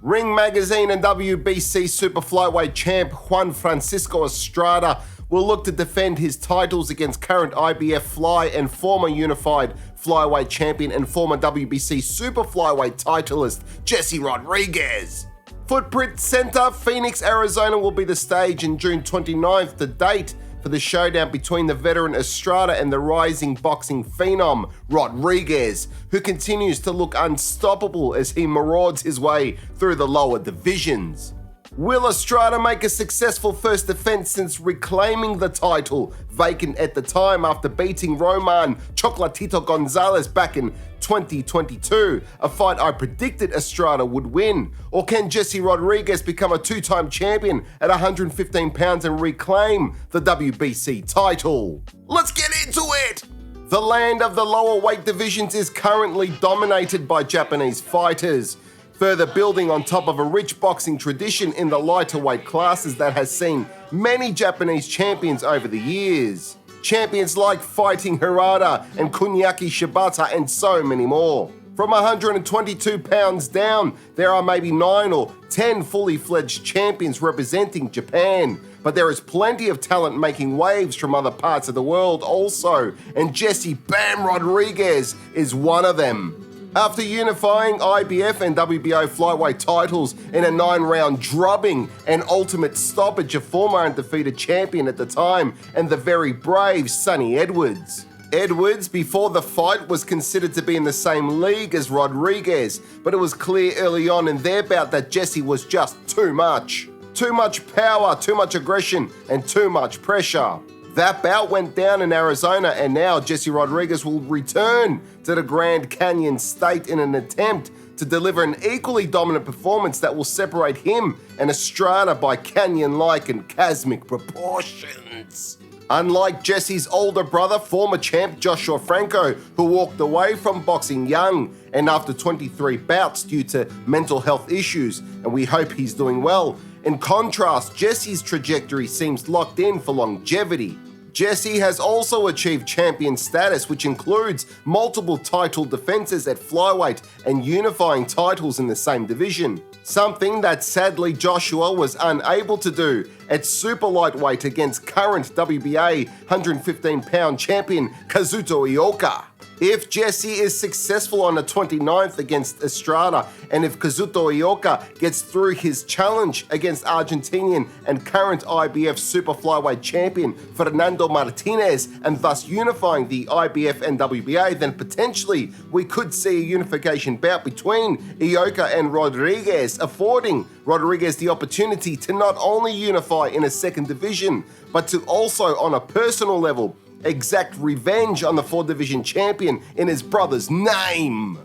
Ring Magazine and WBC Super Flyweight champ Juan Francisco Estrada will look to defend his titles against current IBF Fly and former unified flyweight champion and former WBC Super Flyweight titleist Jesse Rodriguez. Footprint Center, Phoenix, Arizona will be the stage in June 29th, the date for the showdown between the veteran Estrada and the rising boxing phenom Rodriguez, who continues to look unstoppable as he marauds his way through the lower divisions. Will Estrada make a successful first defense since reclaiming the title, vacant at the time after beating Roman Chocolatito Gonzalez back in 2022, a fight I predicted Estrada would win? Or can Jesse Rodriguez become a two-time champion at 115 pounds and reclaim the WBC title? Let's get into it! The land of the lower weight divisions is currently dominated by Japanese fighters, further building on top of a rich boxing tradition in the lighter weight classes that has seen many Japanese champions over the years. Champions like Fighting Harada and Kunyaki Shibata and so many more. From 122 pounds down, there are maybe 9 or 10 fully fledged champions representing Japan, but there is plenty of talent making waves from other parts of the world also, and Jesse Bam Rodriguez is one of them. After unifying IBF and WBO flyweight titles in a 9-round drubbing and ultimate stoppage of former undefeated champion at the time and the very brave Sonny Edwards. Edwards, before the fight, was considered to be in the same league as Rodriguez, but it was clear early on in their bout that Jesse was just too much. Too much power, too much aggression, and too much pressure. That bout went down in Arizona, and now Jesse Rodriguez will return to the Grand Canyon State in an attempt to deliver an equally dominant performance that will separate him and Estrada by canyon-like and cosmic proportions. Unlike Jesse's older brother, former champ Joshua Franco, who walked away from boxing young and after 23 bouts due to mental health issues, and we hope he's doing well. In contrast, Jesse's trajectory seems locked in for longevity. Jesse has also achieved champion status, which includes multiple title defenses at flyweight and unifying titles in the same division. Something that sadly Joshua was unable to do at super lightweight against current WBA 115-pound champion Kazuto Ioka. If Jesse is successful on the 29th against Estrada, and if Kazuto Ioka gets through his challenge against Argentinian and current IBF Super Flyweight champion Fernando Martinez, and thus unifying the IBF and WBA, then potentially we could see a unification bout between Ioka and Rodriguez, affording Rodriguez the opportunity to not only unify in a second division, but to also, on a personal level, exact revenge on the 4-division champion in his brother's name.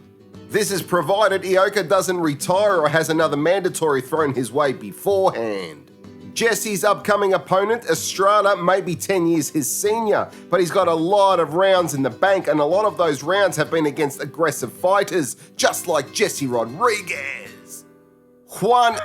This is provided Ioka doesn't retire or has another mandatory thrown his way beforehand. Jesse's upcoming opponent, Estrada, may be 10 years his senior, but he's got a lot of rounds in the bank, and a lot of those rounds have been against aggressive fighters, just like Jesse Rodriguez. Juan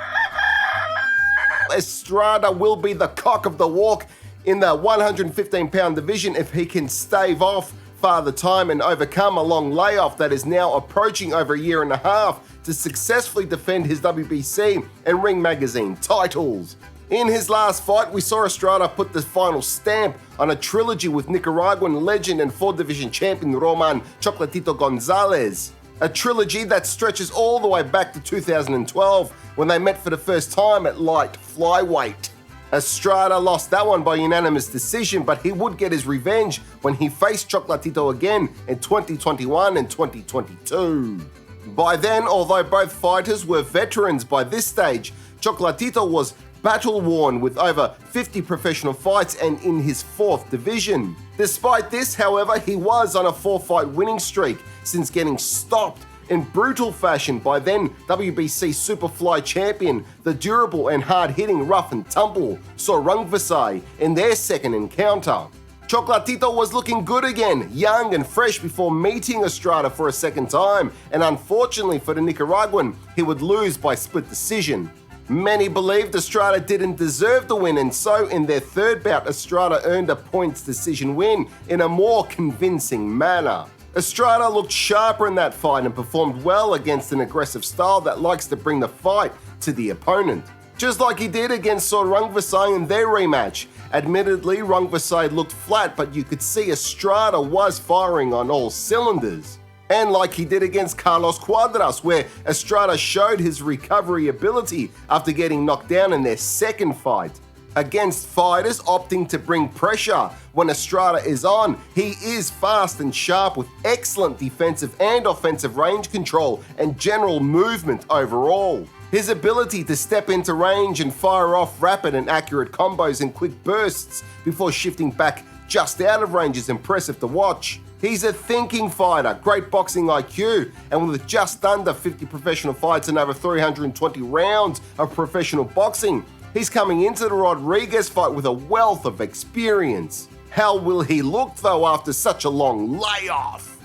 Estrada will be the cock of the walk in the 115-pound division if he can stave off Father Time and overcome a long layoff that is now approaching over a year and a half to successfully defend his WBC and Ring Magazine titles. In his last fight, we saw Estrada put the final stamp on a trilogy with Nicaraguan legend and 4-division champion Roman Chocolatito Gonzalez. A trilogy that stretches all the way back to 2012 when they met for the first time at light flyweight. Estrada lost that one by unanimous decision, but he would get his revenge when he faced Chocolatito again in 2021 and 2022. By then, although both fighters were veterans by this stage, Chocolatito was battle-worn with over 50 professional fights and in his 4th division. Despite this, however, he was on a 4-fight winning streak since getting stopped in brutal fashion by then WBC Super Fly champion, the durable and hard-hitting rough and tumble Sorungvasai in their second encounter. Chocolatito was looking good again, young and fresh before meeting Estrada for a second time, and unfortunately for the Nicaraguan, he would lose by split decision. Many believed Estrada didn't deserve the win, and so in their third bout, Estrada earned a points decision win in a more convincing manner. Estrada looked sharper in that fight and performed well against an aggressive style that likes to bring the fight to the opponent, just like he did against Rungvisai in their rematch. Admittedly, Rungvisai looked flat, but you could see Estrada was firing on all cylinders. And like he did against Carlos Cuadras, where Estrada showed his recovery ability after getting knocked down in their second fight. Against fighters opting to bring pressure when Estrada is on, he is fast and sharp with excellent defensive and offensive range control and general movement overall. His ability to step into range and fire off rapid and accurate combos in quick bursts before shifting back just out of range is impressive to watch. He's a thinking fighter, great boxing IQ, and with just under 50 professional fights and over 320 rounds of professional boxing, he's coming into the Rodriguez fight with a wealth of experience. How will he look though after such a long layoff?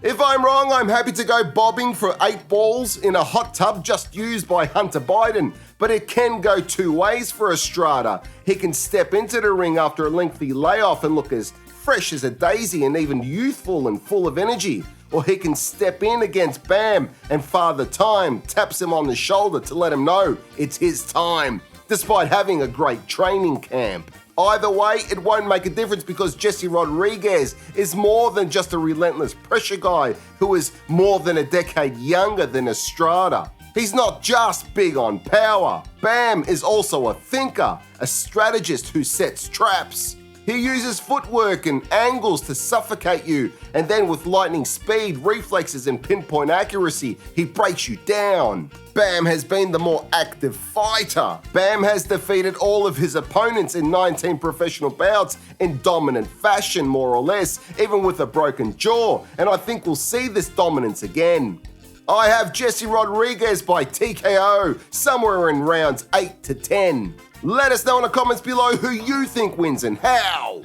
If I'm wrong, I'm happy to go bobbing for 8 balls in a hot tub just used by Hunter Biden, but it can go two ways for Estrada. He can step into the ring after a lengthy layoff and look as fresh as a daisy and even youthful and full of energy, or he can step in against Bam and Father Time taps him on the shoulder to let him know it's his time, despite having a great training camp. Either way, it won't make a difference because Jesse Rodriguez is more than just a relentless pressure guy who is more than a decade younger than Estrada. He's not just big on power. Bam is also a thinker, a strategist who sets traps. He uses footwork and angles to suffocate you, and then with lightning speed, reflexes and pinpoint accuracy, he breaks you down. Bam has been the more active fighter. Bam has defeated all of his opponents in 19 professional bouts in dominant fashion, more or less, even with a broken jaw, and I think we'll see this dominance again. I have Jesse Rodriguez by TKO somewhere in rounds 8 to 10. Let us know in the comments below who you think wins and how.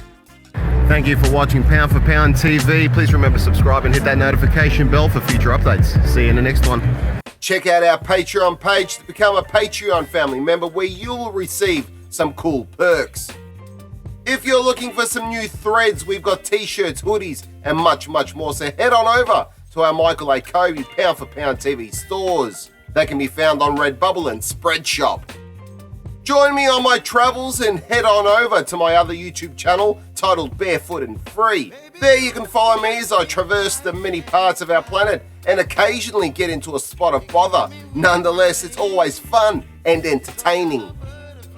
Thank you for watching P4P TV. Please remember to subscribe and hit that notification bell for future updates. See you in the next one. Check out our Patreon page to become a Patreon family member where you'll receive some cool perks. If you're looking for some new threads, we've got t-shirts, hoodies, and much, much more. So head on over to our Michael Akobi P4P TV stores. They can be found on Redbubble and Spreadshop. Join me on my travels and head on over to my other YouTube channel titled Barefoot and Free. There you can follow me as I traverse the many parts of our planet and occasionally get into a spot of bother. Nonetheless, it's always fun and entertaining.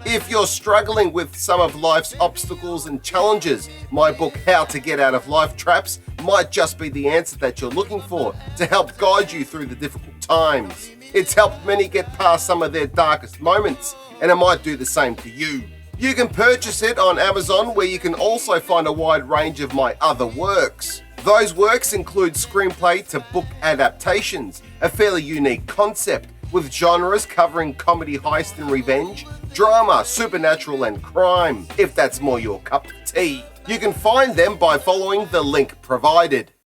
If you're struggling with some of life's obstacles and challenges, my book How to Get Out of Life Traps might just be the answer that you're looking for to help guide you through the difficult times. It's helped many get past some of their darkest moments, and it might do the same to you. You can purchase it on Amazon, where you can also find a wide range of my other works. Those works include screenplay to book adaptations, a fairly unique concept, with genres covering comedy, heist and revenge, drama, supernatural and crime, if that's more your cup of tea. You can find them by following the link provided.